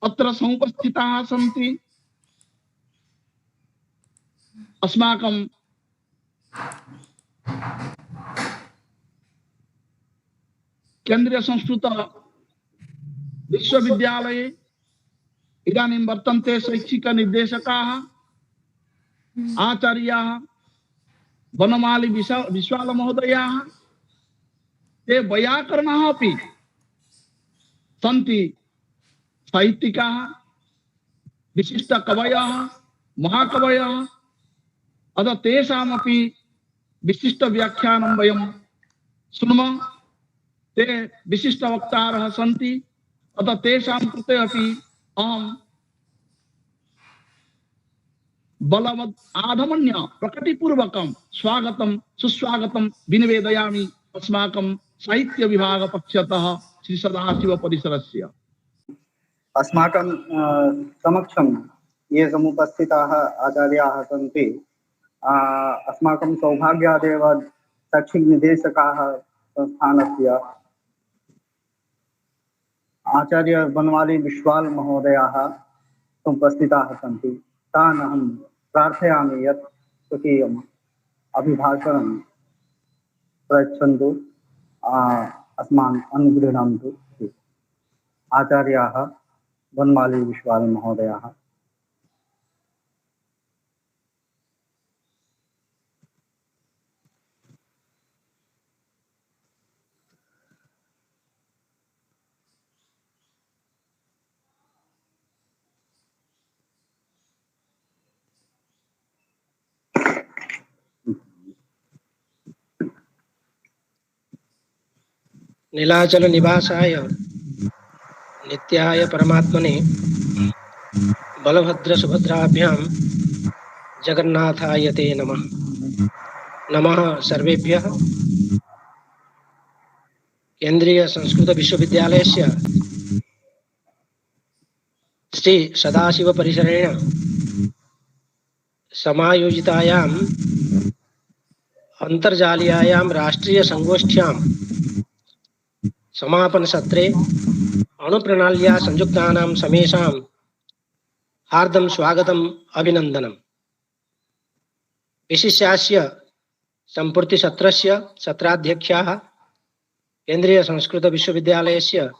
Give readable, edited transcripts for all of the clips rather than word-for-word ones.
अत्र समुपस्थिताः सन्ति। अस्माकं केंद्रीय संस्कृत विश्वविद्यालये इदानीं वर्तन्ते शैक्षिक निर्देशकाः आचार्याः वनमाली विश्वाल महोदयाः। ते वैयाकरणाः अपि सन्ति, साहित्यिकाः, विशिष्ट कवयः, महाकवयः। अतः तेषामपि विशिष्ट व्याख्यानं वयं शृणुमः। ते विशिष्ट वक्तारः सन्ति। अतः तेषां कृते अपि अहं बलवत् आधमन्य प्रकटिपूर्वकं स्वागतं सुस्वागतं विनिवेदयामि अस्माकं साहित्य विभाग पक्षतः श्री सदाशिव परिसरस्य। अस्माकं समक्षं ये समुपस्थिताः आचार्याः सन्ति, अस्माकं सौभाग्यादेव शैक्षिक निर्देशकाः संस्थानस्य आचार्य बनवाली विश्वाल महोदयाः उपस्थिताः सन्ति। तान् अहं प्रार्थयामि यत् स्वकीयम् अभिभाषणं प्रयच्छन्तु, अस्मान् अनुगृह्णन्तु। आचार्याः बनवाली विश्वाल महोदयाः। नीलाचल निवासाय नित्याय परमात्मने बलभद्र सुभद्राभ्यां जगन्नाथाय ते नमः। नमः सर्वेभ्यः। केंद्रीय संस्कृत विश्वविद्यालयस्य श्री सदाशिव परिसरेण समायोजितायाम् अंतर्जालीयायां राष्ट्रीय संगोष्ठ्यां समापन सत्रे अणुप्रणाल्या संयुक्तानां समेषां हार्दं स्वागतम् अभिनन्दनम्। विशिष्यास्य संपूर्ति सत्रस्य सत्राध्यक्षाः केंद्रीय संस्कृत विश्वविद्यालयस्य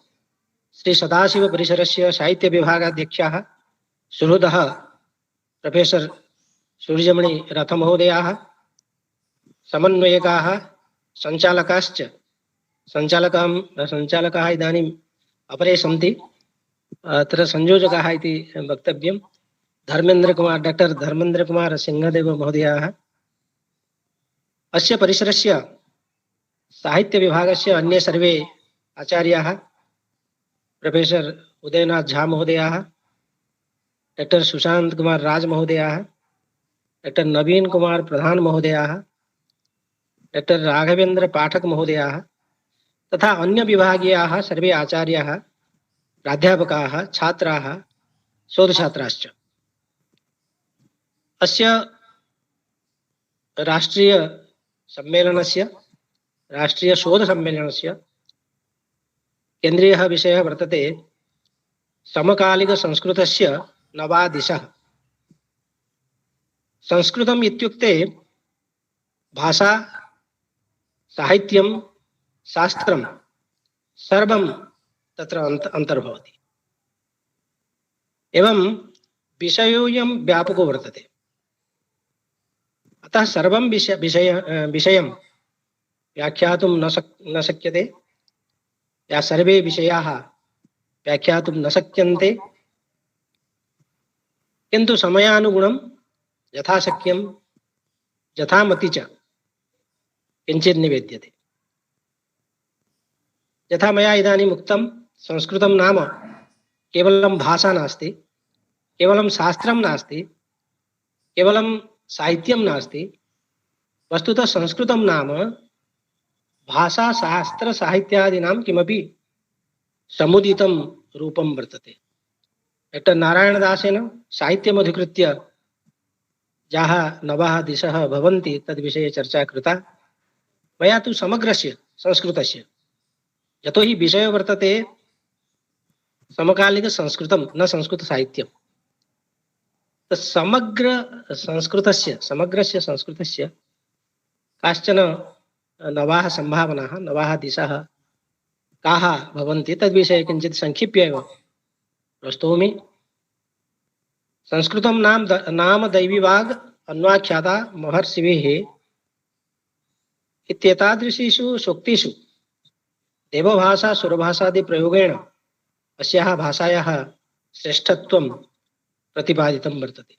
श्री सदाशिव परिसरस्य साहित्य विभागाध्यक्षाः सुहृदः प्रोफेसर सूर्यमणि रथ महोदयाः, समन्वयकाः, संचालकाश्च संचालकाः इदानीम् अपरे सन्ति। अत्र संयोजकाः इति वक्तव्यं। डॉक्टर धर्मेंद्र कुमार सिंहदेव महोदयाः। अस्य परिसरस्य साहित्य विभागस्य अन्ये सर्वे आचार्याः, प्रोफेसर उदयनाथ झा महोदयाः, डॉक्टर सुशांत कुमार राज महोदयाः, डॉक्टर नवीन कुमार प्रधान महोदयाः, डॉक्टर राघवेंद्र पाठक महोदयाः तथा अन्य विभागीयाः सर्वे आचार्याः, प्राध्यापकाः, छात्राः, शोधछात्राश्च। अस्य राष्ट्रीय शोध सम्मेलनस्य केन्द्रीयः विषयः वर्तते समकालिक संस्कृतस्य नवा दिशः। संस्कृतम् इत्युक्ते भाषा, साहित्यं, शास्त्रं सर्वं तत्र अंतर्भवति। एवं विषयोऽयं व्यापको वर्तते। अतः सर्वं विषयं व्याख्यातुं न शक्यते, या सर्वे विषयाः व्याख्यातुं न शक्यन्ते, किन्तु समयानुगुणं यथाशक्यं यथामति च किञ्चित् निवेद्यते। यथा मया इदानीम् उक्तं, संस्कृतं नाम केवलं भाषा नास्ति, केवलं शास्त्रं नास्ति, केवलं साहित्यं नास्ति। वस्तुतः संस्कृतं नाम भाषा, शास्त्र, साहित्यादीनां किमपि समुदितं रूपं वर्तते। डॉक्टर नारायणदासेन साहित्यमधिकृत्य याः नवाः दिशः भवन्ति तद्विषये चर्चा कृता। मया तु समग्रस्य संस्कृतस्य, यतो हि विषय वर्तते समकालिक संस्कृतं न संस्कृत साहित्यं। तो समग्रस्य संस्कृतस्य काश्चन नवाः सम्भावनाः, नवाः दिशः काः भवन्ति तद्विषये किञ्चित् संक्षिप्य एव प्रस्तौमि। संस्कृतं नाम दैवीवाग् अन्वाख्याता महर्षिभिः इत्येतादृशीषु सूक्तिषु देवभाषा सुरभाषादि प्रयोगेण अस्याः भाषायाः श्रेष्ठत्वं प्रतिपादितं वर्तते।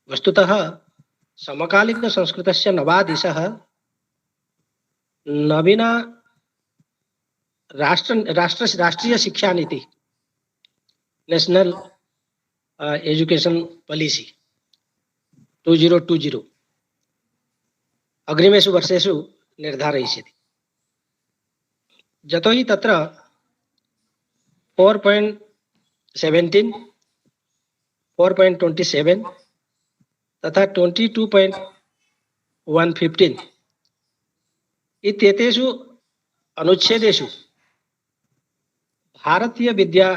वस्तुतः समकालिकसंस्कृतस्य नवा दिशः नवीना राष्ट्रीय शिक्षा नीति, नेशनल एजुकेशन पॉलिसी 2020 अग्रिमेषु वर्षेषु निर्धारयिष्यति। यतोहि तत्र 4.17, 4.27 तथा 22.115 इत्येतेषु अनुच्छेदेषु भारतीय विद्या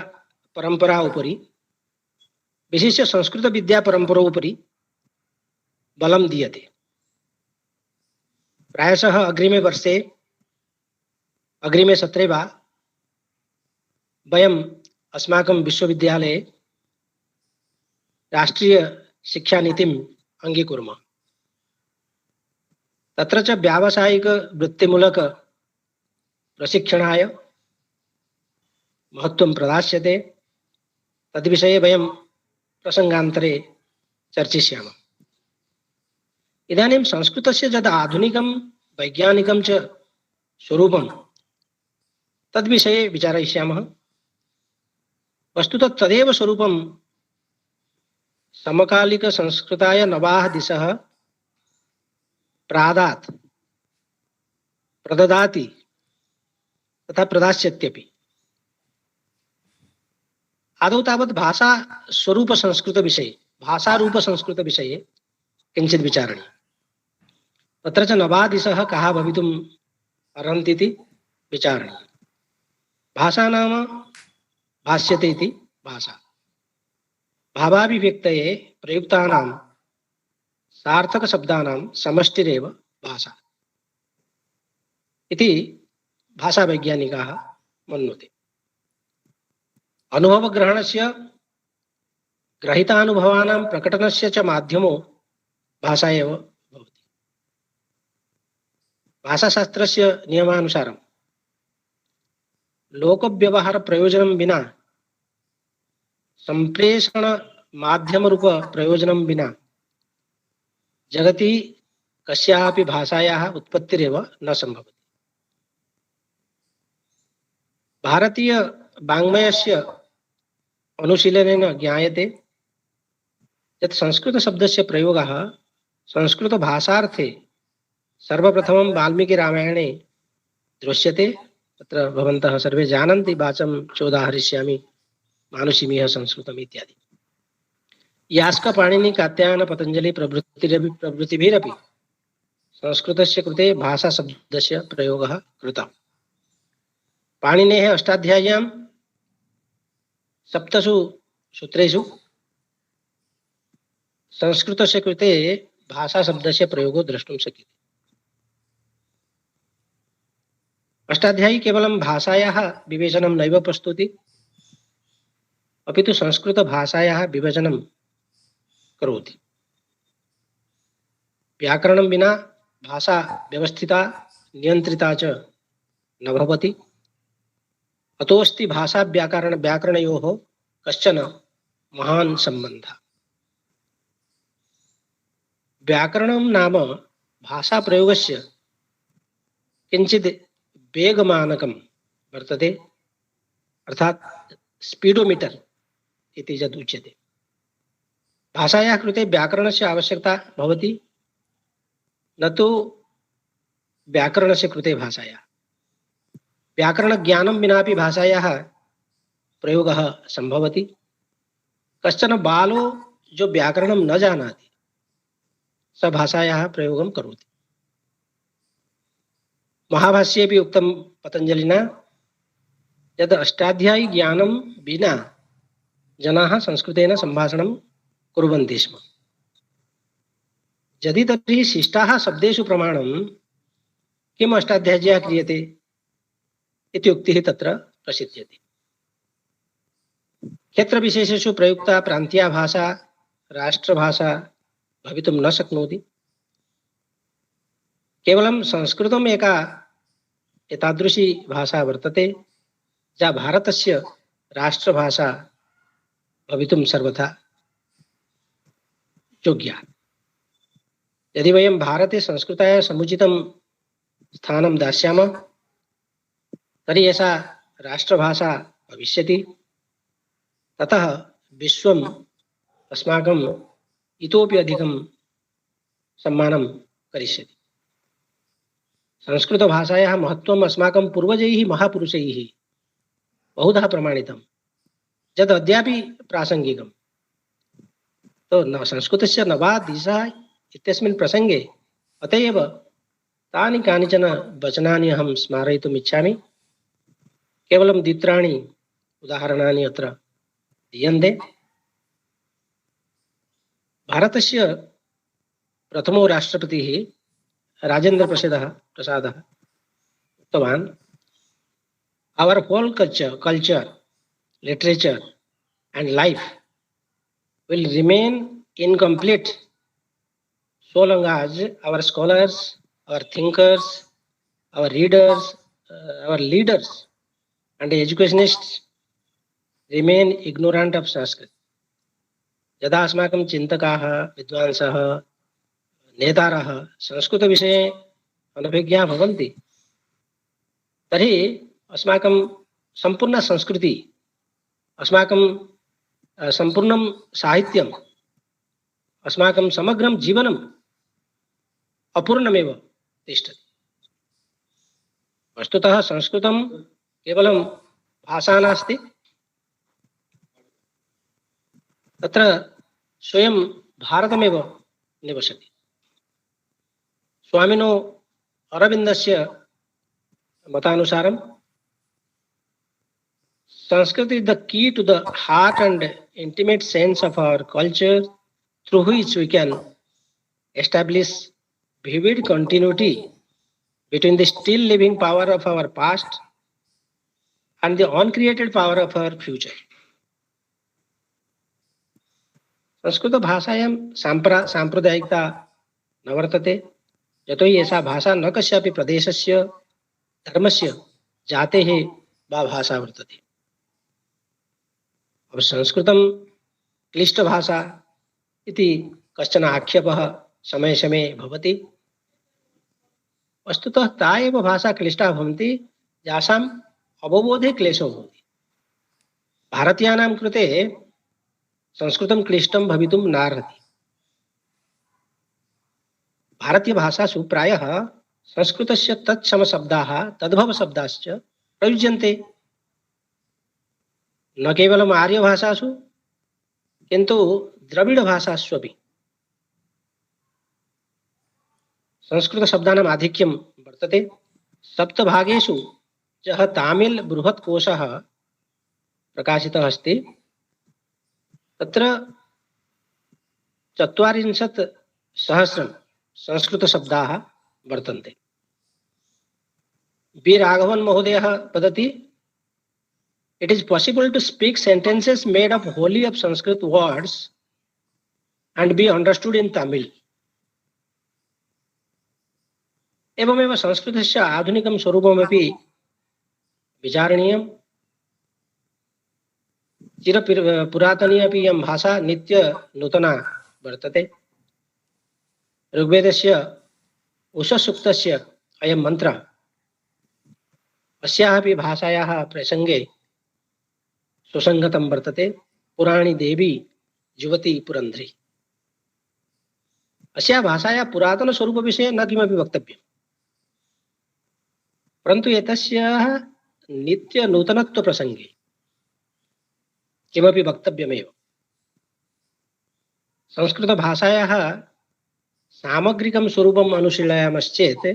परंपरा उपरि, विशिष्य संस्कृत विद्या परंपरा उपरि बलं दीयते। प्रायशः अग्रिमे सत्रे वा वयम् अस्माकं विश्वविद्यालये राष्ट्रीय शिक्षानीतिम् अङ्गीकुर्मः। तत्र च व्यावसायिक वृत्तिमूलक प्रशिक्षणाय महत्त्वं प्रदास्यते। तद्विषये वयं प्रसङ्गान्तरे चर्चिष्यामः। इदानीं संस्कृतस्य यद् आधुनिकं वैज्ञानिकं च स्वरूपं तद्विषये विचारयिष्यामः। वस्तुतः तदेव स्वरूपं समकालिकसंस्कृताय नवाः दिशः प्रददाति तथा प्रदास्यत्यपि। आदौ तावत् भाषारूपसंस्कृतविषये किञ्चित् विचारणीयम्। तत्र च नवा दिशः काः भवितुम् अर्हन्ति इति विचारणीयम्। भाषा नाम भाष्यते इति भाषा। भावाभिव्यक्तये प्रयुक्तानां सार्थकशब्दानां समष्टिरेव भाषा इति भाषावैज्ञानिकाः मन्यन्ते। अनुभवग्रहणस्य, ग्रहीतानुभवानां प्रकटनस्य च माध्यमो भाषा एव भवति। भाषाशास्त्रस्य नियमानुसारं लोकव्यवहार प्रयोजनं विना, संप्रेषण माध्यमरूप प्रयोजनं विना जगति कस्यापि भाषायाः उत्पत्तिरेव न सम्भवति। भारतीय वाङ्मयस्य अनुशीलनेन ज्ञायते यत् संस्कृतशब्दस्य प्रयोगः संस्कृतभाषार्थे सर्वप्रथमं वाल्मीकिरामायणे दृश्यते। तत्र भवन्तः सर्वे जानन्ति, वाचं चोदाहरिष्यामि, मानुषीमिह संस्कृतम् इत्यादि। यास्क, पाणिनि, कात्यायन, पतञ्जलि प्रभृतिभिरपि संस्कृतस्य कृते भाषाशब्दस्य प्रयोगः कृतः। पाणिनेः अष्टाध्याय्यां 7 सूत्रेषु संस्कृतस्य कृते भाषाशब्दस्य प्रयोगो द्रष्टुं शक्यते। अष्टाध्यायी केवलं भाषायाः विवेचनं नैव प्रस्तौति, अपि तु संस्कृतभाषायाः विभजनं करोति। व्याकरणं विना भाषा व्यवस्थिता, नियन्त्रिता च न भवति। अतोऽस्ति भाषा व्याकरणयोः कश्चन महान् सम्बन्धः। व्याकरणं नाम भाषाप्रयोगस्य किञ्चित् वेगमानकं वर्तते, अर्थात् स्पीडोमीटर इति यद् उच्यते। भाषायाः कृते व्याकरणस्य आवश्यकता भवति, न तु व्याकरणस्य कृते भाषायाः। व्याकरणज्ञानं विनापि भाषायाः प्रयोगः सम्भवति। कश्चन बालो जो व्याकरणं न जानाति स भाषायाः प्रयोगं करोति। महाभाष्येऽपि उक्तं पतञ्जलिना यद् अष्टाध्यायी ज्ञानं विना जनाः संस्कृतेन सम्भाषणं कुर्वन्ति स्म। यदि तर्हि शिष्टाः शब्देषु प्रमाणं किम् अष्टाध्याय्या क्रियते इति उक्तिः तत्र प्रसिद्ध्यते। क्षेत्रविशेषेषु प्रयुक्ता प्रान्तीया भाषा राष्ट्रभाषा भवितुं न शक्नोति। केवलं संस्कृतम् एका एतादृशी भाषा वर्तते या भारतस्य राष्ट्रभाषा भवितुं सर्वथा योग्या। यदि वयं भारते संस्कृताय समुचितं स्थानं दास्यामः तर्हि एषा राष्ट्रभाषा भविष्यति। ततः विश्वम् अस्माकम् इतोपि अधिकं सम्मानं करिष्यति। संस्कृतभाषायाः महत्त्वम् अस्माकं पूर्वजैः महापुरुषैः बहुधा प्रमाणितं, यद् अद्यापि प्रासङ्गिकम्। तो न संस्कृतस्य नवा दिशा इत्यस्मिन् प्रसङ्गे अत एव तानि कानिचन वचनानि अहं स्मारयितुम् इच्छामि। केवलं द्वित्राणि उदाहरणानि अत्र दीयन्ते। भारतस्य प्रथमो राष्ट्रपतिः राजेन्द्रप्रसादः उक्तवान्, our whole culture, literature and life will remain incomplete so long as our scholars, our thinkers, our readers, our leaders and educationists remain ignorant of Sanskrit. यदा अस्माकं चिन्तकाः, विद्वांसः, नेतारः संस्कृतविषये अनभिज्ञाः भवन्ति तर्हि अस्माकं सम्पूर्ण संस्कृति, अस्माकं सम्पूर्णं साहित्यम्, अस्माकं समग्रं जीवनम् अपूर्णमेव तिष्ठति। वस्तुतः संस्कृतं केवलं भाषा नास्ति, तत्र स्वयं भारतमेव निवसति। स्वामिनो अरविन्दस्य मतानुसारं Sanskrit is the key to the heart and intimate sense of our culture, through which we can establish vivid continuity between the still living power of our past and the uncreated power of our future. Sanskrit भाषायां सांप्रदायिकता न वर्तते, यतोहि एषा भाषा न कस्यापि प्रदेशस्य, धर्मस्य, जातेः वा भाषा वर्तते। अब संस्कृतं क्लिष्टभाषा इति कश्चन आक्षेपः समय समय भवति। वस्तुतः ता एव भाषा क्लिष्टा भवन्ति यासाम् अवबोधे क्लेशो भवति। भारतीयानां कृते संस्कृतं क्लिष्टं भवितुं नार्हति। भारतीयभाषासु प्रायः संस्कृतस्य तत्समशब्दाः, तद्भवशब्दाश्च प्रयुज्यन्ते। न केवलम् आर्यभाषासु किन्तु द्रविडभाषास्वपि संस्कृतशब्दानाम् आधिक्यं वर्तते। सप्तभागेषु यः तामिल बृहत्कोशः प्रकाशितः अस्ति तत्र 40,000 संस्कृतशब्दाः वर्तन्ते। बी राघवन महोदयः वदति, it is possible to speak sentences made up wholly of Sanskrit words and be understood in Tamil. एवमेव संस्कृतस्य आधुनिकं स्वरूपमपि विचारणीयम्। चिरपुरातनी अपि इयं भाषा नित्य नूतना वर्तते। ऋग्वेदस्य उषःसूक्तस्य अयं मन्त्रः अस्याः अपि भाषायाः प्रसङ्गे सुसङ्गतं वर्तते। पुराणी देवी युवती पुरन्ध्री। अस्याः भाषायाः पुरातनस्वरूपविषये न किमपि वक्तव्यम्, परन्तु एतस्याः नित्यनूतनत्वप्रसङ्गे किमपि वक्तव्यमेव। संस्कृतभाषायाः सामग्रिकं स्वरूपम् अनुशीलयामश्चेत्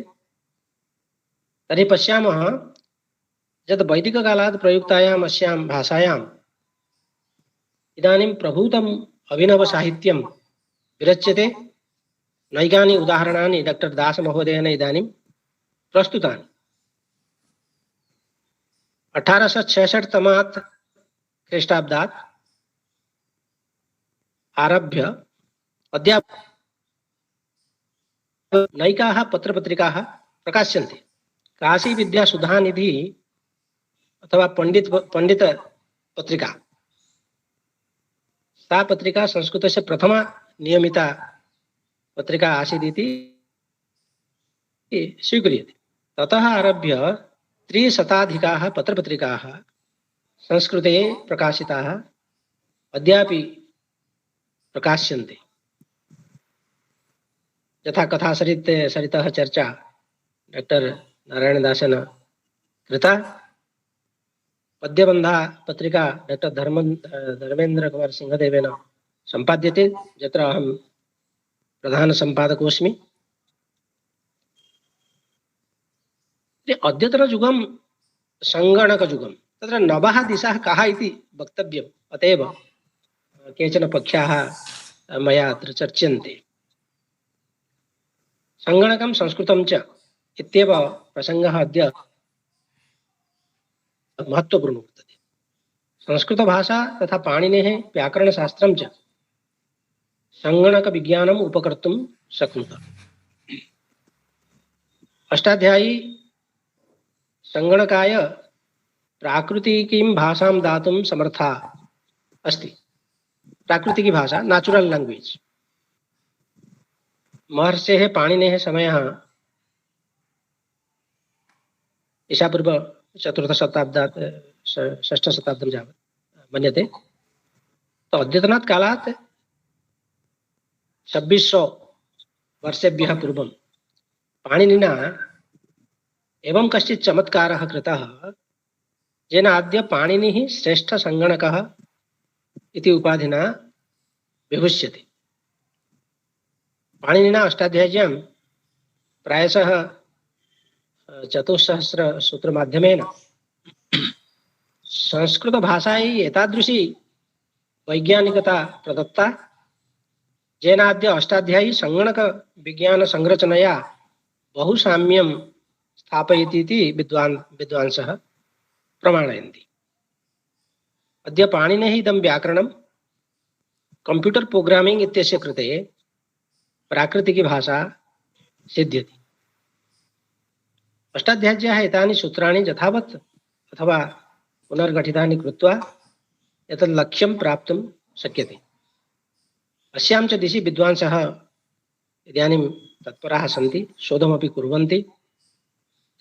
तर्हि पश्यामः यद् वैदिककालात् प्रयुक्तायाम् अस्यां भाषायाम् इदानीं प्रभूतम् अभिनवसाहित्यं विरच्यते। नैकानि उदाहरणानि डॉक्टर दास महोदयेन इदानीं प्रस्तुतानि। 1866 तमात् ख्रीष्टाब्दात् आरभ्य अद्याप नैकाः पत्रपत्रिकाः प्रकाश्यन्ते। काशी विद्या सुधानिधि अथवा पंडित पत्रिका, सा पत्रिका संस्कृतस्य प्रथमा नियमिता पत्रिका आसीदिति स्वीक्रियते। ततः आरभ्य 300 पत्रपत्रिकाः संस्कृते प्रकाशिताः अद्यापि प्रकाश्यन्ते। यथा कथा सरितः चर्चा डॉक्टर नारायणदासेन कृता, पद्यबंधा पत्रिका डॉक्टर धर्मेन्द्र कुमार सिंहदेवेन सम्पाद्यते, यत्र अहं प्रधान सम्पादकोऽस्मि। अद्यतनयुगं सङ्गणकयुगं, तत्र नवः दिशः कः इति वक्तव्यम्। अतएव केचन पक्षाः मया अत्र चर्च्यन्ते। सङ्गणकं संस्कृतं च इत्येव प्रसङ्गः अद्य महत्वपूर्णः वर्तते। संस्कृतभाषा तथा पाणिनेः व्याकरणशास्त्रं च सङ्गणकविज्ञानम् उपकर्तुं शक्नुतः। अष्टाध्यायी सङ्गणकाय प्राकृतिकीं भाषां दातुं समर्था अस्ति। प्राकृतिकी भाषा, नेचुरल लैंग्वेज। महर्षेः पाणिनेः समयः ईशापूर्व 4th शताब्दात् 6ठ शताब्दं यावत् मन्यते। तो अद्यतनात् कालात् 2600 वर्षेभ्यः पूर्वं पाणिनिना एवं कश्चित् चमत्कारः कृतः, येन अद्य पाणिनिः श्रेष्ठसङ्गणकः इति उपाधिना विभुष्यते। पाणिनिना अष्टाध्याय्यां प्रायशः 400 सूत्रमाध्यमेन संस्कृतभाषायै एतादृशी वैज्ञानिकता प्रदत्ता, येन अद्य अष्टाध्यायी सङ्गणकविज्ञानसंरचनया बहु साम्यं स्थापयति इति विद्वांसः प्रमाणयन्ति। अद्य पाणिनेः इदं व्याकरणं कंप्यूटर प्रोग्रामिंग इत्यस्य कृते प्राकृतिकी भाषा सिद्ध्यति। अष्टाध्याय्याः एतानि सूत्राणि यथावत् अथवा पुनर्गठितानि कृत्वा एतत् लक्ष्यं प्राप्तुं शक्यते। अस्यां च दिशि विद्वांसः इदानीं तत्पराः सन्ति, शोधमपि कुर्वन्ति।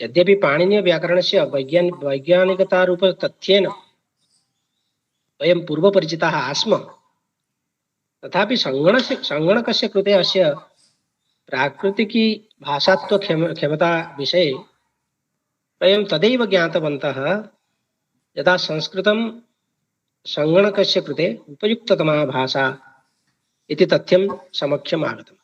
यद्यपि पाणिनीयव्याकरणस्य वैज्ञानिकतारूपतथ्येन वयं पूर्वपरिचिताः आस्म, तथापि सङ्गणकस्य कृते अस्य प्राकृतिकी भाषात्वक्षमता विषये वयं तदैव ज्ञातवन्तः यदा संस्कृतं सङ्गणकस्य कृते उपयुक्ततमा भाषा इति तथ्यं समक्षम् आगतम्।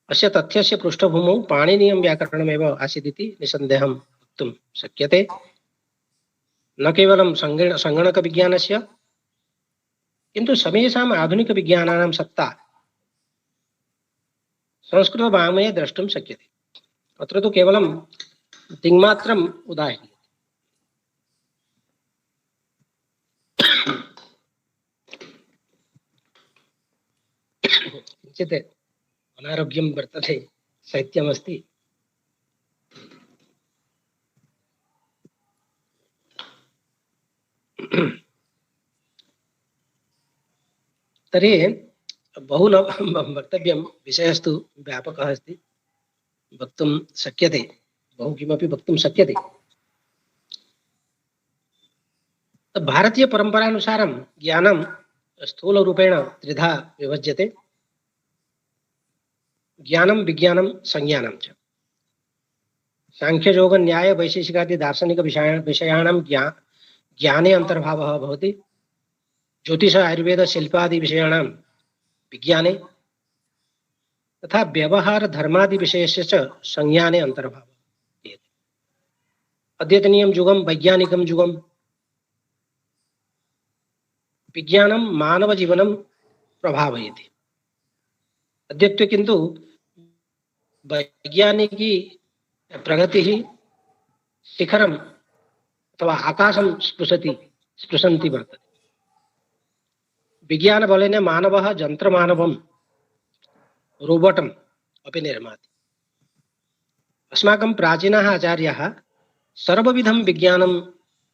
अस्य तथ्यस्य पृष्ठभूमौ पाणिनीयं व्याकरणमेव आसीदिति निसन्देहं वक्तुं शक्यते। न केवलं सङ्गणकविज्ञानस्य, किन्तु समेषाम् आधुनिकविज्ञानानां सत्ता संस्कृतवाङ्मये द्रष्टुं शक्यते। अत्र तु केवलं दिङ्मात्रम् उदाह्रियते। किञ्चित् अनारोग्यं वर्तते, शैत्यमस्ति। तर्हि बहु न वक्तव्यं, विषयस्तु व्यापकः अस्ति, वक्तुं शक्यते, बहु किमपि वक्तुं शक्यते। भारतीयपरम्परानुसारं ज्ञानं स्थूलरूपेण त्रिधा विभज्यते: ज्ञानं, विज्ञानं, संज्ञानं च। सांख्ययोग न्याय वैशेषिकादि दार्शनिक विषयाणां ज्ञाने अंतर्भावः भवति। ज्योतिष आयुर्वेद शिल्पादि विषयाणां विज्ञाने तथा व्यवहार धर्मादि विषयस्य च संज्ञाने अंतर्भावः क्रियते। अद्यतनीयं युगं वैज्ञानिकं युगं विज्ञानं मानवजीवनं प्रभावयति। अद्यत्वे किन्तु वैज्ञानिकी प्रगतिः शिखरम् अथवा आकाशं स्पृशन्ति वर्तते। विज्ञानबलेन मानवः यन्त्रमानवं रोबोटम् अपि निर्माति। अस्माकं प्राचीनाः आचार्याः सर्वविधं विज्ञानं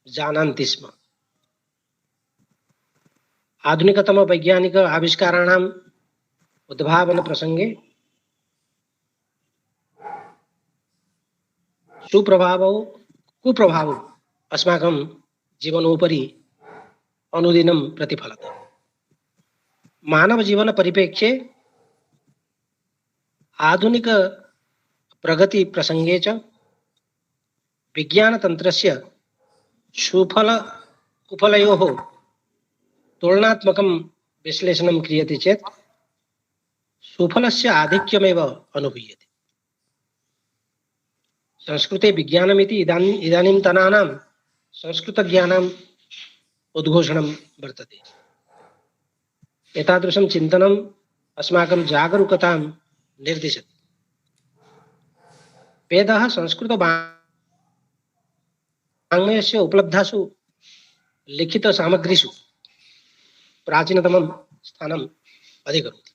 जानन्ति स्म। आधुनिकतम वैज्ञानिक आविष्काराणाम् उद्भावन प्रसंगे कुप्रभावौ अस्माकं जीवनोपरि अनुदिनं प्रतिफलति। मानव जीवन परिप्रेक्ष्ये आधुनिक प्रगति प्रसंगे च विज्ञान तंत्रस्य सुफल कुफलयोः तुलनात्मकं विश्लेषणं क्रियते चेत् सुफलस्य आधिक्यमेव अनुभूयते। संस्कृते विज्ञानमिति इदानीन्तनानां संस्कृतज्ञानाम् उद्घोषणं वर्तते। एतादृशं चिन्तनम् अस्माकं जागरूकतां निर्दिशति। वेदः संस्कृतवाङ्मयस्य उपलब्धासु लिखितसामग्रीषु प्राचीनतमं स्थानम् अधिकरोति।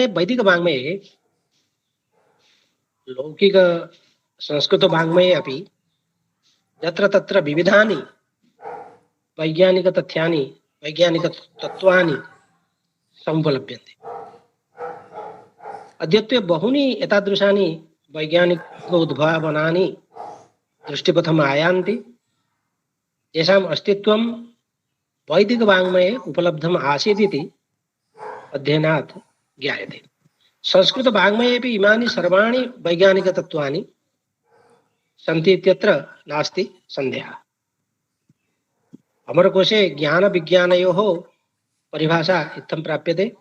वैदिकवाङ्मये लौकिक संस्कृतवाङ्मये अपि यत्र तत्र विविधानि वैज्ञानिकतथ्यानि वैज्ञानिकतत्त्वानि समुपलभ्यन्ते। अद्यत्वे बहूनि एतादृशानि वैज्ञानिक उद्भावनानि दृष्टिपथम् आयान्ति, येषाम् अस्तित्वं वैदिकवाङ्मये उपलब्धम् आसीत् इति अध्ययनात् ज्ञायते। संस्कृतवाङ्मयेपि इमानि सर्वाणि वैज्ञानिकतत्त्वानि सन्ति इत्यत्र नास्ति सन्देहः। अमरकोशे ज्ञानविज्ञानयोः परिभाषा इत्थं प्राप्यते।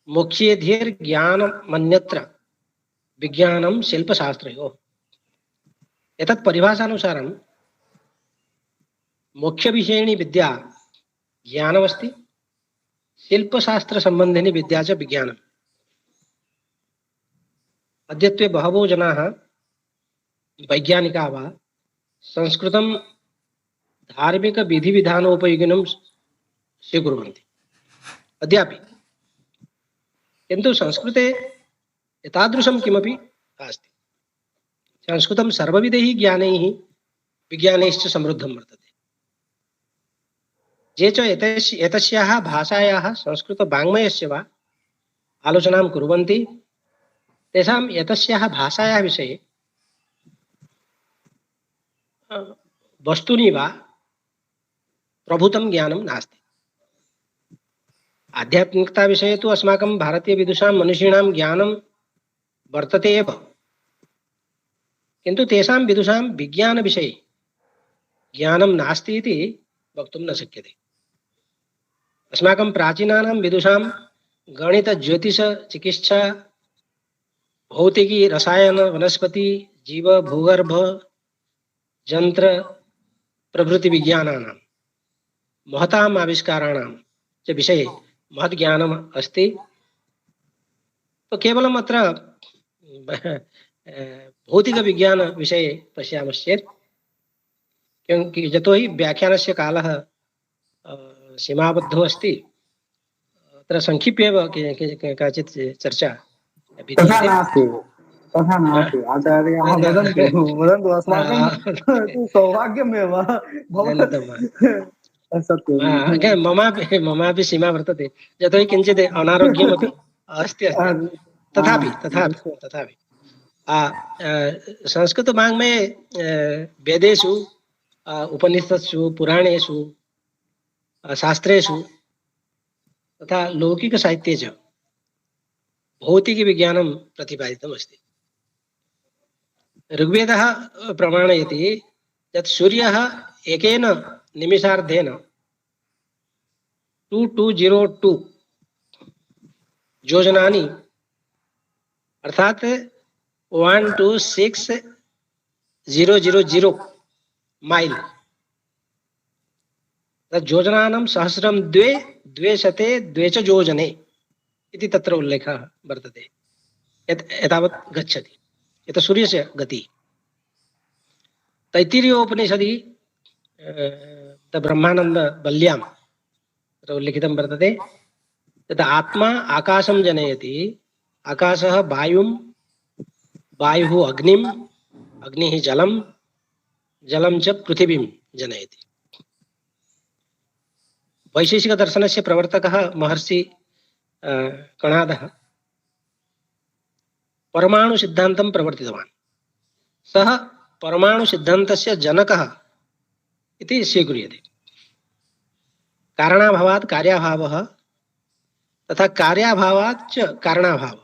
मोक्ष्येऽधिर्ज्ञानमन्यत्र विज्ञानं शिल्पशास्त्रयोः। एतत् परिभाषानुसारं मोक्षविषयिणी विद्या ज्ञानमस्ति, शिल्पशास्त्रसम्बन्धिनी विद्या च विज्ञानम्। अद्यत्वे बहवो जनाः वैज्ञानिकाः वा संस्कृतं धार्मिकविधिविधानोपयोगिनं स्वीकुर्वन्ति अद्यापि, किन्तु संस्कृते एतादृशं किमपि नास्ति। संस्कृतं सर्वविधैः ज्ञानैः विज्ञानैश्च समृद्धं वर्तते। ये च एतस्याः भाषायाः संस्कृतवाङ्मयस्य वा आलोचनां कुर्वन्ति, तेषाम् एतस्याः भाषायाः विषये वस्तुनि वा प्रभूतं ज्ञानं नास्ति। आध्यात्मिकता विषये तु अस्माकं भारतीयविदुषां मनीषिणां ज्ञानं वर्तते एव, किन्तु तेषां विदुषां विज्ञानविषये ज्ञानं नास्ति इति वक्तुं न शक्यते। अस्माकं प्राचीनानां विदुषां गणित, ज्योतिष, चिकित्सा, भौतिकी, रसायन, वनस्पति, जीव, भूगर्भ, यंत्र प्रभृति विज्ञानानां महताम् आविष्काराणां च विषये महत् ज्ञानम् अस्ति। तो केवलम् अत्र भौतिक विज्ञान विषये पश्यामश्चेत्, क्योंकि यतोहि व्याख्यानस्य कालः सीमाबद्धो अस्ति, अत्र संक्षिप्य एव काचित् चर्चा तथा नास्ति, तथा नास्ति आचार्याः वदन्तु अस्माकं तु सौभाग्यमेव। सत्यं ममापि सीमा वर्तते, यतोहि किञ्चित् अनारोग्यमपि अस्ति। तथापि संस्कृतवाङ्मये वेदेषु, उपनिषत्सु, पुराणेषु, शास्त्रेषु तथा लौकिकसाहित्ये च भौतिकविज्ञानं प्रतिपादितम् अस्ति। ऋग्वेदः प्रमाणयति यत् सूर्यः एकेन निमिषार्धेन 2202 योजनानि अर्थात 126 000 माइल योजनानां सहस्रं द्वे शते द्वे च योजने इति तत्र उल्लेखः वर्तते। एतावत् गच्छति। यत् सूर्यस्य गतिः। तैत्तिरीयोपनिषदि ब्रह्मानंद बल्यां तत्र उल्लिखितं वर्तते यत् आत्मा आकाशं जनयति, आकाशः वायुं, वायुः अग्निं, अग्निः जलं, जलं च पृथिवीं जनयति। वैशेषिक दर्शनस्य प्रवर्तकः महर्षि कणादः परमाणु सिद्धान्तं प्रवर्तितवान्। सः परमाणु सिद्धान्तस्य जनकः इति स्वीक्रियते। कारणाभावात् कार्याभावः तथा कार्याभावात् च कारणाभावः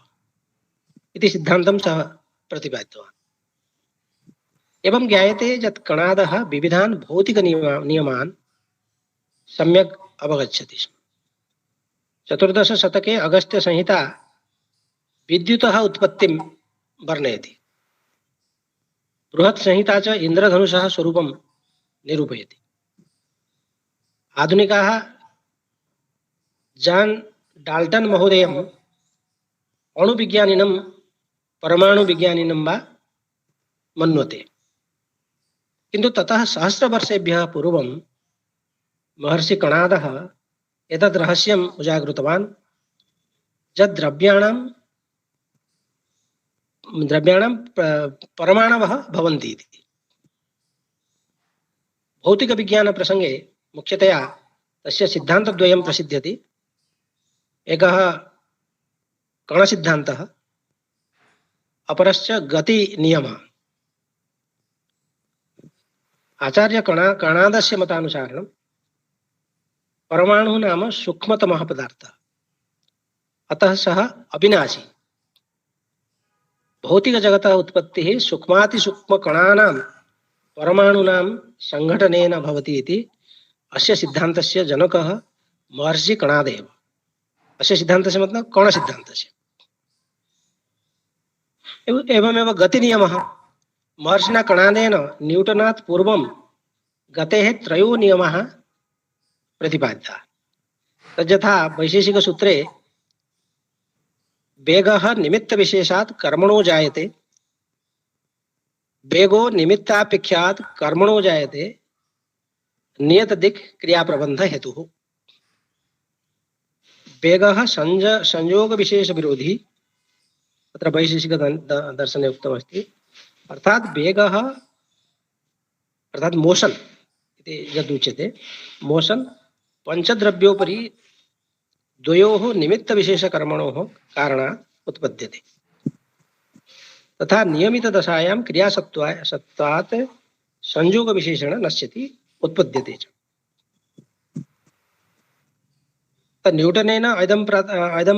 इति सिद्धान्तं सः प्रतिपादितवान्। एवं ज्ञायते यत् कणादः विविधान् भौतिक नियमान् सम्यक् अवगच्छति स्म। 14 शतके अगस्त्य संहिता विद्युतः उत्पत्तिं वर्णयति। बृहत् संहिता च इंद्रधनुषः स्वरूपं निरूपयति। आधुनिकाः जान् डाल्टन् महोदयम् अणुविज्ञानिनं परमाणुविज्ञानिनं वा मन्वते, किन्तु ततः सहस्रवर्षेभ्यः पूर्वं महर्षि कणादः एतद् रहस्यम् उजागृतवान् यत् द्रव्याणां परमाणवः भवन्ति इति। भौतिकविज्ञानप्रसङ्गे मुख्यतया तस्य सिद्धान्तद्वयं प्रसिद्ध्यति। एकः कणसिद्धान्तः, अपरश्च गतिनियमः। आचार्य कणादस्य मतानुसारेण परमाणु नाम सूक्ष्मतमः पदार्थः, अतः सः अविनाशी। भौतिक जगतः उत्पत्तिः सूक्ष्मातिसूक्ष्मकणानां परमाणूनां संघटनेन भवति इति अस्य सिद्धान्तस्य जनकः महर्षि कणादेव। अस्य सिद्धान्तस्य मतलब कणसिद्धान्तस्य। एवमेव गतिनियमः महर्षिणा कणादेन न्यूटनात् पूर्वं गतेः त्रयो नियमाः प्रतिपादिताः। तद्यथा वैशेषिकसूत्रे वेगः निमित्तविशेषात् कर्मणो जायते, वेगो निमित्तापेक्षात् कर्मणो जायते, नियत दिक् क्रियाप्रबन्ध हेतुः। वेगः संयोग विशेष विरोधी, तत्र वैशेषिक दर्शने उक्तमस्ति। अर्थात् वेगः अर्थात् मोशन इति यदुच्यते, मोशन पंचद्रव्योपरि द्वयोः निमित्त विशेष कर्मणोः कारणात् उत्पद्यते, तथा नियमित दशायां क्रियासत्वात् संयोग विशेषेण नश्यति उत्पद्यते च। न्यूटनेन ऐदं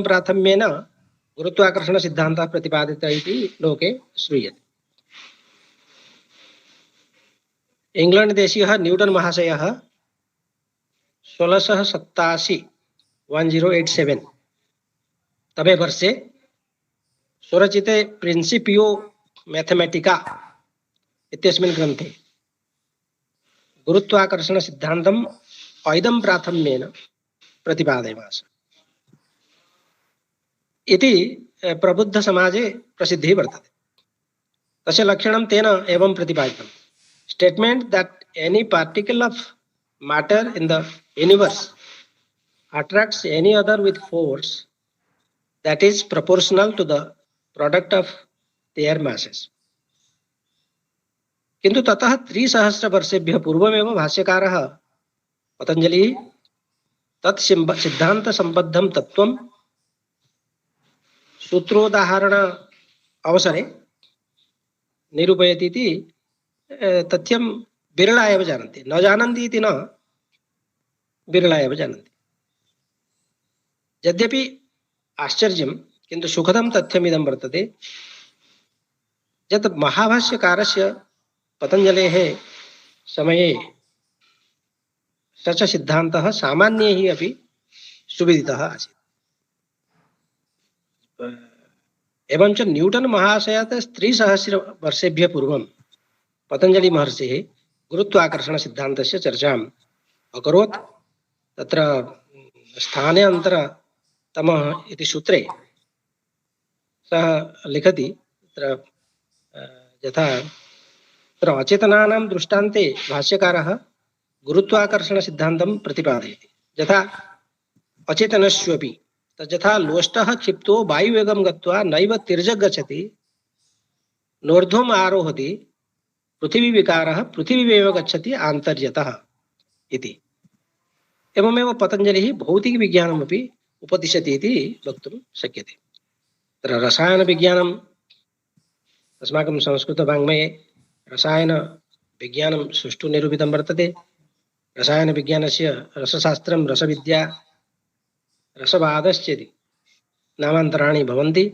प्राथम्येन गुरुत्वाकर्षण सिद्धान्तः प्रतिपादितः इति लोके श्रूयते। इंग्लैंड देशीयः न्यूटन महाशयः 1687 तमे वर्षे स्वरचिते प्रिंसिपियो मैथमेटिका इत्यस्मिन् ग्रन्थे गुरुत्वाकर्षण सिद्धान्तम् ऐदं प्राथम्येन प्रतिपादयमास इति प्रबुद्ध समाजे प्रसिद्धिः वर्तते। तस्य लक्षणं तेन एवं प्रतिपादितम्। Statement that any particle of matter in the universe attracts any other with force that is proportional to the product of their masses. किन्तु ततः 300 वर्षेभ्यः पूर्वमेव भाष्यकारः पतञ्जलिः तत् सिद्धान्त संबद्धं तत्त्वं सूत्रोदाहरण अवसरे निरूपयति इति तथ्यं विरला एव जानन्ति। न जानन्ति इति न, विरला एव जानन्ति। यद्यपि आश्चर्यं किन्तु सुखदं तथ्यमिदं वर्तते यत् महाभाष्यकारस्य पतञ्जलेः समये स च सिद्धान्तः सामान्यैः अपि सुविदितः आसीत्। एवं च न्यूटन महाशयात् 300 वर्षेभ्यः पूर्वं पतंजलि महर्षिः गुरुत्वाकर्षण सिद्धान्तस्य चर्चाम् अकरोत्। तत्र स्थाने अन्तरतमः इति सूत्रे सः लिखति तत्र यथा तत्र अचेतनानां दृष्टान्ते भाष्यकारः गुरुत्वाकर्षण सिद्धान्तं प्रतिपादयति। यथा अचेतनस्यपि तथा लोष्टः क्षिप्तो वायुवेगं गत्वा नैव तिर्यग्गच्छति नोर्ध्वम् आरोहति पृथिवी विकारः पृथिवीमेव गच्छति आन्तर्यतः इति। एवमेव पतंजलिः भौतिकविज्ञानमपि उपदिशति इति वक्तुं शक्यते। तत्र रसायनविज्ञानम् अस्माकं संस्कृतवाङ्मये रसायनविज्ञानं सुष्ठु निरूपितं वर्तते। रसायनविज्ञानस्य रसशास्त्रं रसविद्या रसवादश्चेति नामान्तराणि भवन्ति।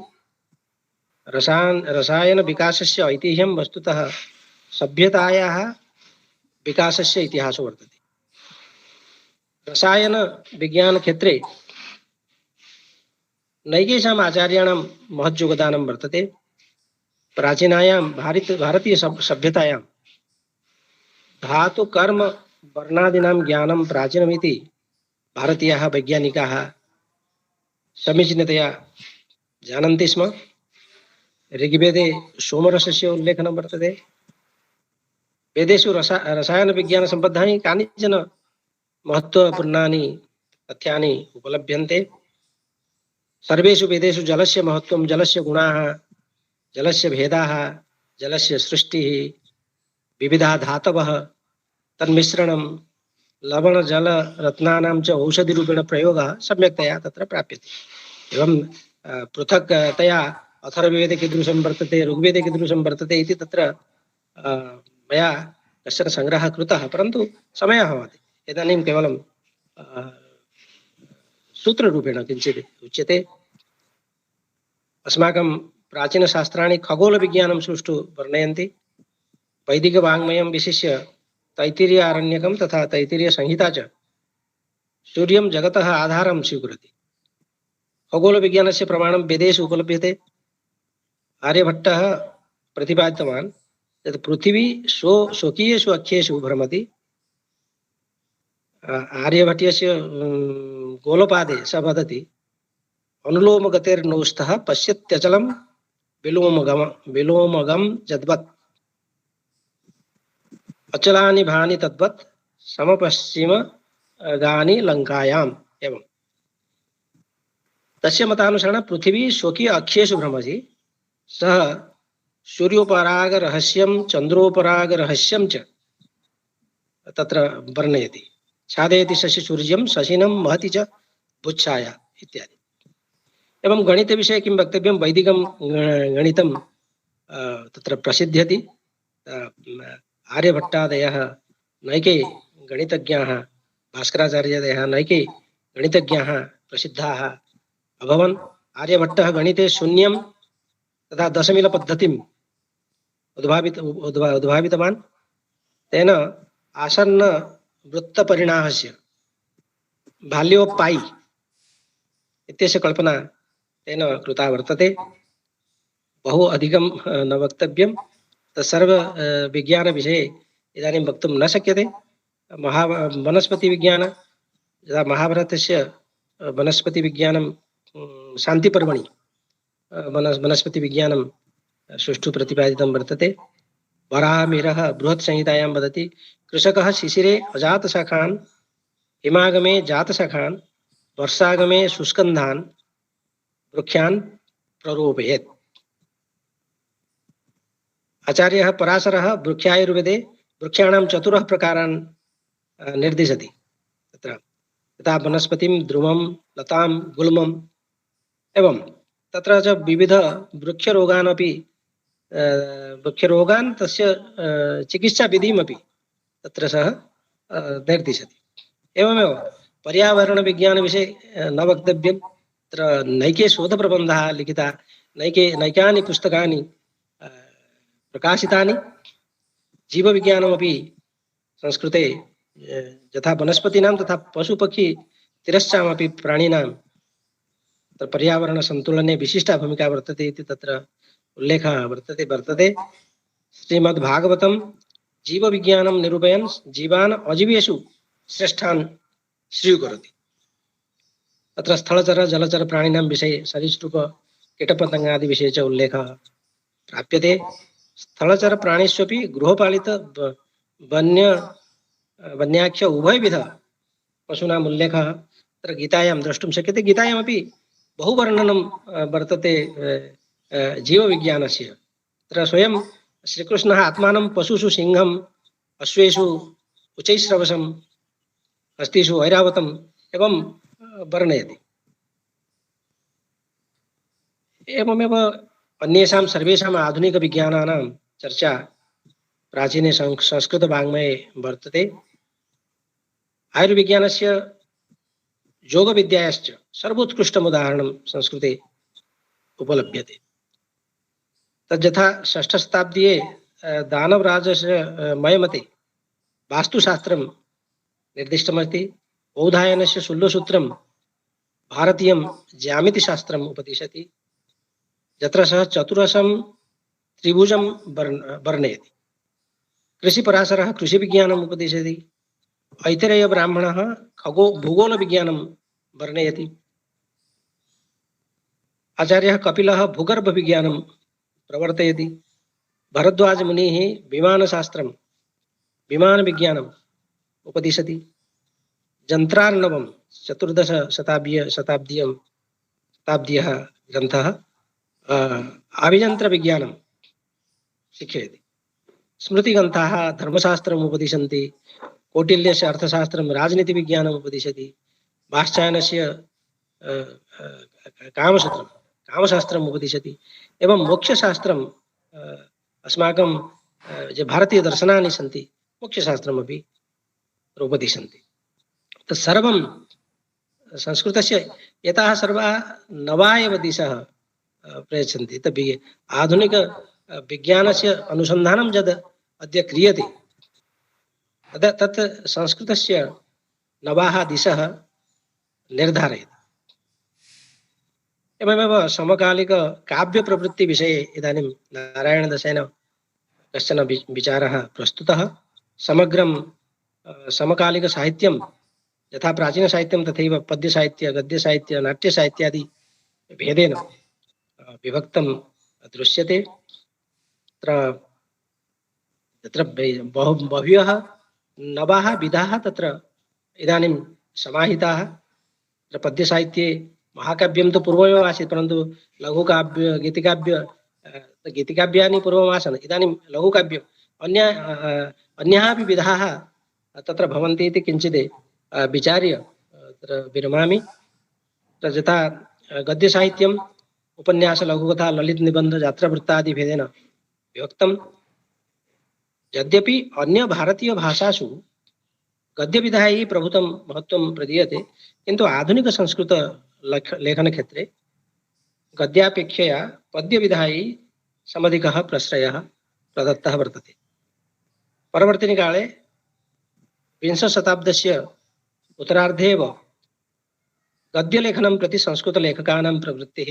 रसायनविकासस्य ऐतिह्यं वस्तुतः सभ्यतायाः विकासस्य इतिहासो वर्तते। रसायनविज्ञानक्षेत्रे नैकेषाम् आचार्याणां महद्योगदानं वर्तते। प्राचीनायां भारतीय सभ्यतायां धातु कर्म वर्णादीनां ज्ञानं प्राचीनमिति भारतीयाः वैज्ञानिकाः समीचीनतया जानन्ति स्म। ऋग्वेदे सोमरसस्य उल्लेखनं वर्तते। वेदेषु रसायनविज्ञानसम्बद्धानि कानिचन महत्त्वपूर्णानि तथ्यानि उपलभ्यन्ते। सर्वेषु वेदेषु जलस्य महत्त्वं, जलस्य गुणाः, जलस्य भेदाः, जलस्य सृष्टिः, विविधाः धातवः, तन्मिश्रणं, लवण जल रत्नानां च औषधिरूपेण प्रयोगः सम्यक्तया तत्र प्राप्यते। एवं पृथक्तया अथर्ववेदे कीदृशं वर्तते, ऋग्वेदे कीदृशं वर्तते इति तत्र मया कश्चन संग्रहः कृतः, परन्तु समयः भवति। इदानीं केवलं सूत्ररूपेण किञ्चित् उच्यते। अस्माकं प्राचीनशास्त्राणि खगोलविज्ञानं सुष्ठु वर्णयन्ति। वैदिकवाङ्मयं विशिष्य तैत्तिरीय आरण्यकं तथा तैत्तिरीय संहिता च सूर्यं जगतः आधारं स्वीकरोति। खगोलविज्ञानस्य प्रमाणं वेदेषु उपलभ्यते। आर्यभट्टः प्रतिपादितवान् यत् पृथिवी स्वकीयेषु अक्षेषु भ्रमति। आर्यभट्टस्य गोलपादे स वदति अनुलोमगतेर्नौस्थः पश्यत्यचलं विलोमगं यद्वत् अचलानि भानि तद्वत् समपश्चिम गानि लंकायाम्। एवं तस्य मतानुसारेण पृथिवी स्वकीय अक्षेषु भ्रमति। सः सूर्योपराग रहस्यं चंद्रोपराग रहस्यं च तत्र वर्णयति। छादयति शशि सूर्यं शशिनं महति च बुच्छाया इत्यादि। एवं गणितविषये किं वक्तव्यं, वैदिकं गणितं तत्र प्रसिद्ध्यति। आर्यभट्टादयः नैके गणितज्ञाः, भास्कराचार्यादयः नैके गणितज्ञाः प्रसिद्धाः अभवन्। आर्यभट्टः गणिते शून्यं तथा दशमिलपद्धतिम् उद्भावितवान्। तेन आसन्न वृत्तपरिणामस्य भाल्यो पाई इत्यस्य कल्पना तेन कृता वर्तते। बहु अधिकं न वक्तव्यं। तत्सर्व विज्ञानविषये इदानीं वक्तुं न शक्यते। वनस्पतिविज्ञान यदा महाभारतस्य वनस्पतिविज्ञानं शान्तिपर्वणि वनस्पतिविज्ञानं सुष्ठु प्रतिपादितं वर्तते। वराहमिहिरः बृहत्संहितायां वदति कृषकः शिशिरे अजातशाखान्, हिमागमे जातशाखान्, वर्षागमे शुष्कन्धान् वृक्षान् प्ररोपयेत्। आचार्यः पराशरः वृक्षायुर्वेदे वृक्षाणां चतुरः प्रकारान् निर्दिशति। तत्र यथा वनस्पतिं, ध्रुवं, लतां, गुल्मम्। एवं तत्र च विविध वृक्षरोगान् अपि वृक्षरोगान् तस्य चिकित्साविधिमपि तत्र सः निर्दिशति। एवमेव पर्यावरणविज्ञानविषये न वक्तव्यं। तत्र नैके शोधप्रबन्धाः लिखिताः, नैकानि पुस्तकानि प्रकाशितानि। जीवविज्ञानमपि संस्कृते यथा वनस्पतीनां तथा पशुपक्षी तिरश्चामपि प्राणिनां पर्यावरणसन्तुलने विशिष्टा भूमिका वर्तते इति तत्र उल्लेखः वर्तते। श्रीमद्भागवतं जीव विज्ञानं निरूपयन् जीवान् अजीवेषु श्रेष्ठान् स्वीकरोति। तत्र स्थलचर जलचर प्राणिनां विषये सरीसृप कीटपतंगादि विषये च उल्लेखः प्राप्यते। स्थलचर प्राणिष्वपि गृहपालित वन्य वन्याख्य उभयविध पशूनाम् उल्लेखः तत्र गीतायां द्रष्टुं शक्यते। गीतायामपि बहुवर्णनं वर्तते जीवविज्ञानस्य। तत्र स्वयं श्रीकृष्णः आत्मानं पशुषु सिंहम्, अश्वेषु उच्चैश्रवसम्, हस्तीषु ऐरावतम् एवं वर्णयति। एवमेव अन्येषां सर्वेषाम् आधुनिकविज्ञानानां चर्चा प्राचीने संस्कृतवाङ्मये वर्तते। आयुर्विज्ञानस्य योगविद्यायाश्च सर्वोत्कृष्टमुदाहरणं संस्कृते उपलभ्यते। तद्यथा षष्ठशताब्दीये दानवराजस्य मयमते वास्तुशास्त्रं निर्दिष्टमस्ति। बौधायनस्य शूल्यसूत्रं भारतीयं ज्यामितिशास्त्रम् उपदिशति, यत्र सः चतुरसं त्रिभुजं वर्णयति। कृषिपराशरः कृषिविज्ञानम् उपदिशति। ऐतरेयब्राह्मणः भूगोलविज्ञानं वर्णयति। आचार्यः कपिलः भूगर्भविज्ञानं प्रवर्तयति। भरद्वाजमुनिः विमानशास्त्रं विमानविज्ञानम् उपदिशति। जन्त्रार्णवं शताब्दीयः ग्रन्थः अभियन्त्रविज्ञानं शिक्षयति। स्मृतिग्रन्थाः धर्मशास्त्रम् उपदिशन्ति। कौटिल्यस्य अर्थशास्त्रं राजनीतिविज्ञानम् उपदिशति। वात्स्यायनस्य कामशास्त्रम् उपदिशति। एवं मोक्षशास्त्रम् अस्माकं ये भारतीयदर्शनानि सन्ति मोक्षशास्त्रमपि उपदिशन्ति। तत्सर्वं संस्कृतस्य एताः सर्वाः नवा एव दिशः प्रयच्छन्ति। आधुनिक विज्ञानस्य अनुसन्धानं यद् अद्य क्रियते तत् संस्कृतस्य नवाः दिशः निर्धारयति। एवमेव समकालिक काव्यप्रवृत्तिविषये इदानीं नारायणदासेन कश्चन विचारः प्रस्तुतः। समग्रं समकालिकसाहित्यं यथा प्राचीनसाहित्यं तथैव पद्यसाहित्य, गद्यसाहित्य, नाट्यसाहित्यादि भेदेन विभक्तं दृश्यते। तत्र बह्व्यः नवाः विधाः तत्र इदानीं समाहिताः। तत्र पद्यसाहित्ये महाकाव्यं तु पूर्वमेव आसीत्, परन्तु लघुकाव्य गीतिकाव्यानि पूर्वमासन्। इदानीं लघुकाव्यम् अन्याः अपि विधाः तत्र भवन्ति इति किञ्चित् विचार्य तत्र विरमामि। यथा गद्यसाहित्यम् उपन्यास, लघुकथा, ललित निबन्ध, यात्रावृत्तादि भेदेन विभक्तं। यद्यपि अन्य भारतीय भाषासु गद्यविधायै प्रभुतं महत्त्वं प्रदीयते, किन्तु आधुनिक संस्कृत लेखनक्षेत्रे गद्यापेक्षया पद्यविधायै समधिकः प्रश्रयः प्रदत्तः वर्तते। परवर्तिनि काले विंशशताब्दस्य उत्तरार्धे एव गद्यलेखनं प्रति संस्कृतलेखकानां प्रवृत्तिः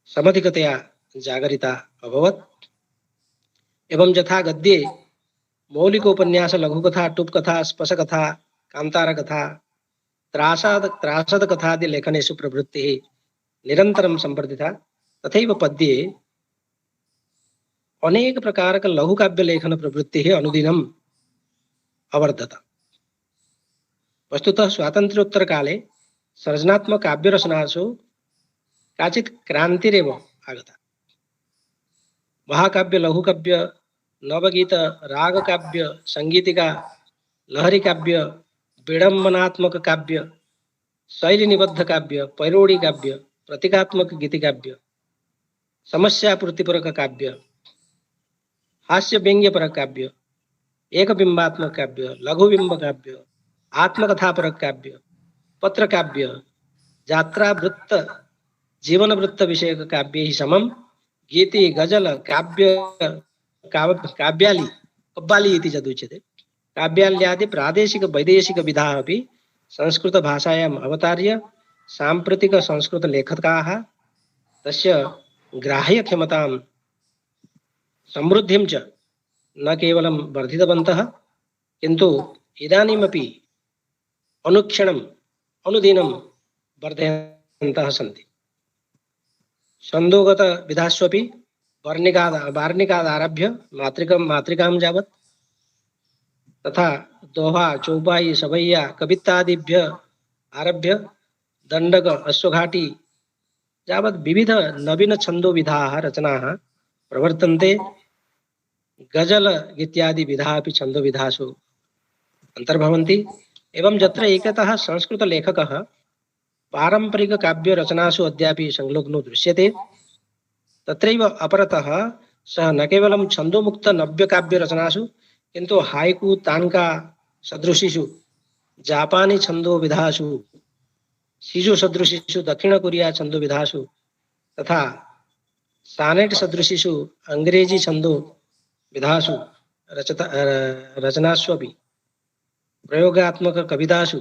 समधिकतया जागरिता अभवत्। एवं यथा गद्ये मौलिकोपन्यास, लघुकथा, टूपकथा, स्पशकथा, कान्तारकथा, त्रासदकथादि लेखनेषु प्रवृत्तिः निरन्तरं संवर्धिता, तथैव पद्ये अनेक प्रकारक लघुकाव्यलेखन प्रवृत्तिः अनुदिनम् अवर्धत। वस्तुतः स्वातन्त्र्योत्तरकाले सर्जनात्मक काव्यरचनासु काचित् क्रान्तिरेव आगता। महाकाव्य, लघुकाव्य, नवगीत, रागकाव्य, संगीतिका, लहरी काव्य, विडम्बनात्मक काव्य, शैलीनिबद्ध काव्य, पैरोडी काव्य, प्रतीकात्मक गीतिकाव्य, समस्यापूर्तिपरक काव्य, हास्य व्यंग्यपरक काव्य, एकबिंबात्मक काव्य, लघुबिंब काव्य, आत्मकथापरक काव्य, पत्र काव्य, यात्रा वृत्त, जीवन वृत्त विषयक काव्य समम गीति, गजल, काव्याली, कव्वाली इति यदुच्यते, काव्याल्यादि प्रादेशिक वैदेशिक विधाः अपि संस्कृत भाषायाम् अवतार्य साम्प्रतिक संस्कृत लेखकाः तस्य ग्राह्यक्षमतां समृद्धिं च न केवलं वर्धितवन्तः किन्तु इदानीमपि अनुक्षणम् अनुदिनं वर्धयन्तः सन्ति। छन्दोगत विधास्वपि वार्णिकादारभ्य मातृकां यावत् तथा दोहा चौपाई सवैया कवित्तादिभ्य आरभ्य दण्डक अश्वघाटी यावत् विविध नवीन छन्दो विधाः रचनाः प्रवर्तन्ते। गजल इत्यादि विधाः अपि छन्दो विधासु अंतर्भवन्ति। एवं जत्र एकतः संस्कृत लेखकः पारंपरिक काव्य रचनासु अद्यापि संलग्नो दृश्यते, तत्रैव अपरतः सः न केवलं छन्दोमुक्त नव्य काव्य रचनासु किन्तु हाइकू तान्का सदृशीषु जापानी छन्दो विधासु, शिजो सदृशीषु दक्षिण कोरिया छन्दो विधासु तथा सानेट सदृशीषु अंग्रेजी छन्दो विधासु रचनास्वपि प्रयोगात्मक कवितासु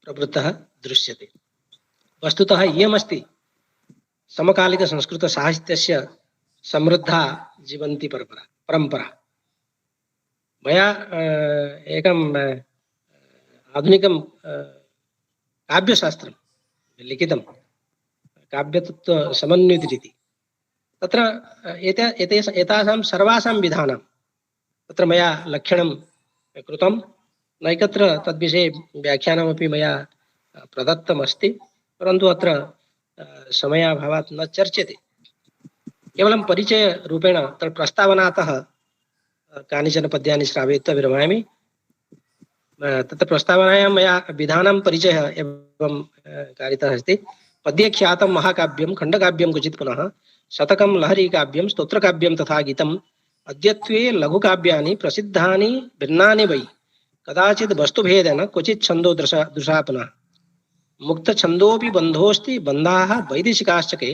प्रवृत्तः दृश्यते। वस्तुतः इयमस्ति समकालिक संस्कृत साहित्यस्य समृद्धा जीवन्ती परंपरा। मया एकं आधुनिकं काव्यशास्त्रं लिखितं काव्यतत्त्व समन्वितरिति। तत्र एतासां सर्वासां विधानां तत्र मया लक्षणं कृतं। नैकत्र तद्विषये व्याख्यानमपि मया प्रदत्तमस्ति, परन्तु अत्र समयाभावात् न चर्च्यते। केवलं परिचयरूपेण तत्र प्रस्तावनातः कानिचन पद्यानि श्रावयित्वा विरमामि। तत्र प्रस्तावनायां मया विधानां परिचयः एवं कारितः अस्ति। पद्ये ख्यातं महाकाव्यं खण्डकाव्यं क्वचित् पुनः शतकं लहरीकाव्यं स्तोत्रकाव्यं तथा गीतम् अद्यत्वे लघुकाव्यानि प्रसिद्धानि भिन्नानि वै कदाचित् वस्तुभेदेन क्वचित् छन्दो दृशा पुनः मुक्त छन्दोपि बन्धोस्ति बन्धाः वैदेशिकाश्चके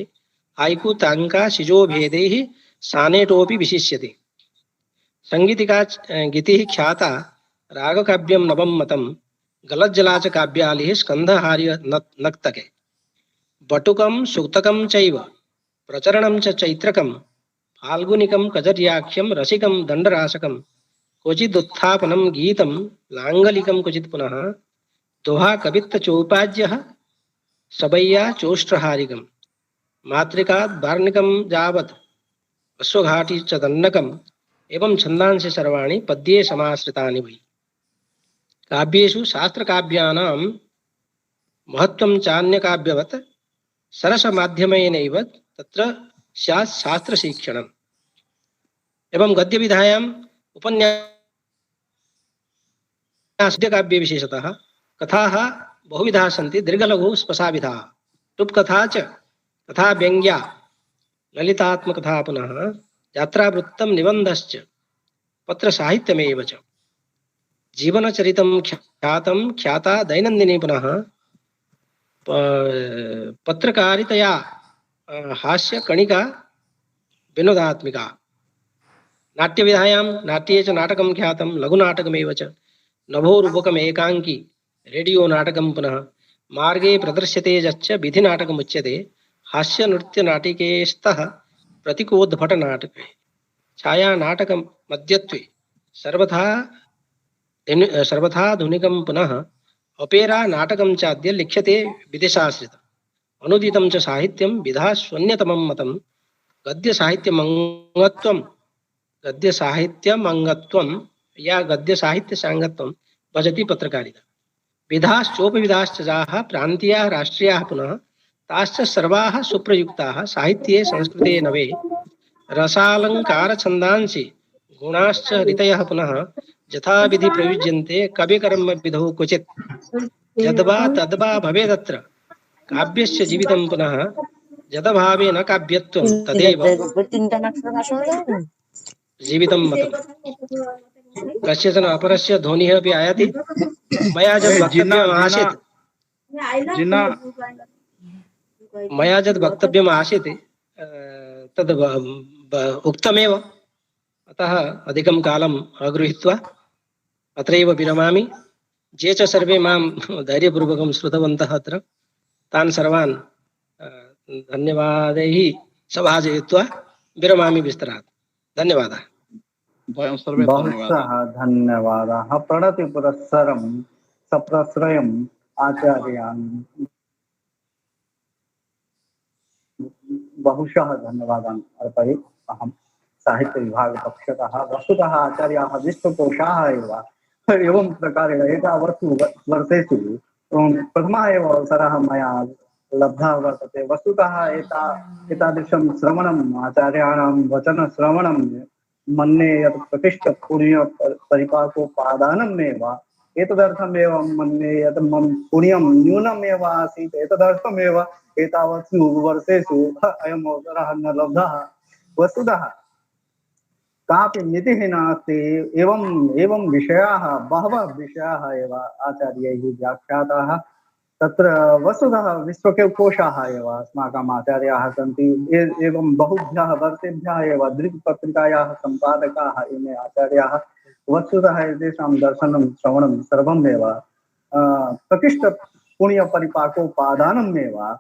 हाइकू तांका शिजो भेदैः सानेटोपि विशिष्यते। संगीतिका गीतिः ख्याता रागकाव्यं नवं मतं गलज्जला च काव्यालिः स्कन्धहार्य नक्तके बटुकं सूक्तकं चैव प्रचरणं च चैत्रकं फाल्गुनिकं कजर्याख्यं रसिकं दण्डराशकं क्वचिदुत्थापनं गीतं लाङ्गलिकं क्वचित् पुनः दोहा कवित्त चौपाज्यः सबैया चोष्ट्रहारिकं मातृकात् वार्णिकं यावत् अश्वघाटी च दण्डकम् एवं छन्दांसि सर्वाणि पद्ये समाश्रितानि वै। काव्येषु शास्त्रकाव्यानां महत्त्वं चान्यकाव्यवत् सरसमाध्यमेनैव तत्र स्यात् शास्त्रशिक्षणम्। एवं गद्यविधायाम् उपन्यासकाव्ये विशेषतः कथाः बहुविधाः सन्ति। दीर्घलघु स्पशाविधाः टुप्कथा च कथा व्यङ्ग्या ललितात्मकथा पुनः यात्रावृत्तं निबन्धश्च पत्रसाहित्यमेव च जीवनचरितं ख्यातं ख्याता दैनन्दिनी पुनः पत्रकारितया हास्य कणिका विनोदात्मिका। नाट्यविधायां नाट्ये च नाटकं ख्यातं लघुनाटकमेव च नभोरूपकम् एकाङ्की रेडियो नाटकं पुनः मार्गे प्रदर्श्यते यच्च विधिनाटकमुच्यते हास्य नृत्य नाटिके स्तः प्रतीकोद्भट नाटके छायानाटकं मध्यत्वे सर्वथाधुनिकं पुनः अपेरा नाटकं चाद्य लिख्यते विदेशाश्रित अनुदितं च साहित्यं विधास्वन्यतमं मतं गद्यसाहित्यमङ्गत्वं या गद्यसाहित्यसाङ्गत्वं भजति पत्रकारिता। विधाश्चोपविधाश्च जाः प्रान्तीयाः राष्ट्रीयाः पुनः ताश्च सर्वाः सुप्रयुक्ताः साहित्ये संस्कृते नवे रसालंकार छन्दांसि गुणाश्च ऋतयः पुनः यथाविधि प्रयुज्यन्ते कविकर्म विधौ क्वचित् यद्वा तद्वा भवेदत्र काव्यस्य जीवितं पुनः यदभावे न काव्यत्वं तदेव जीवितं मतम्। कस्यचन अपरस्य ध्वनिः अपि आयाति। मया यद् वक्तव्यम् आसीत् तद् उक्तमेव, अतः अधिकं कालम् अगृहीत्वा अत्रैव विरमामि। ये च सर्वे मां धैर्यपूर्वकं श्रुतवन्तः अत्र तान् सर्वान् धन्यवादैः सभाजयित्वा विरमामि विस्तरात्। धन्यवादः। वयं सर्वे धन्यवादाः। बहुशः धन्यवादाः। प्रणति पुरस्सरं सप्रश्रयम् आचार्यान् बहुशः धन्यवादान् अर्पये। अहं साहित्यविभागपक्षतः वस्तुतः आचार्याः विश्वकोशाः एव एवं प्रकारेण एतावत्सु वर्षेषु प्रथमः एव अवसरः मया लब्धः वर्तते। वस्तुतः एतादृशं श्रवणम् आचार्याणां वचनश्रवणं मन्ये यत् प्रतिष्ठपुण्यपरिपाकोपादानमेव एतदर्थमेव मन्ये यत् मम पुण्यं न्यूनमेव आसीत्। एतदर्थमेव एतावत्सु वर्षेषु अयम् अवसरः न लब्धः। वस्तुतः कापि मितिः नास्ति। एवं विषयाः बहवः विषयाः एव आचार्यैः व्याख्याताः। तत्र वस्तुतः विश्वकोशाः एव अस्माकम् आचार्याः सन्ति। एवं बहुभ्यः वर्षेभ्यः एव दृक्पत्रिकायाः सम्पादकाः इमे आचार्याः। वस्तुतः एतेषां दर्शनं श्रवणं सर्वमेव प्रतिष्ठपुण्यपरिपाकोपादानमेव।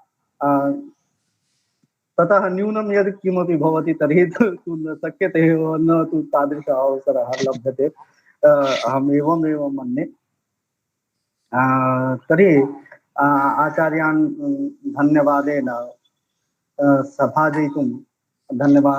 ततः न्यूनं यदि किमपि भवति तर्हि तु न शक्यते एव, न तु तादृश अवसरः लभ्यते। अहम् एवमेव मन्ये। तर्हि आचार्यान् धन्यवादेन सभाजयितुं धन्यवादः।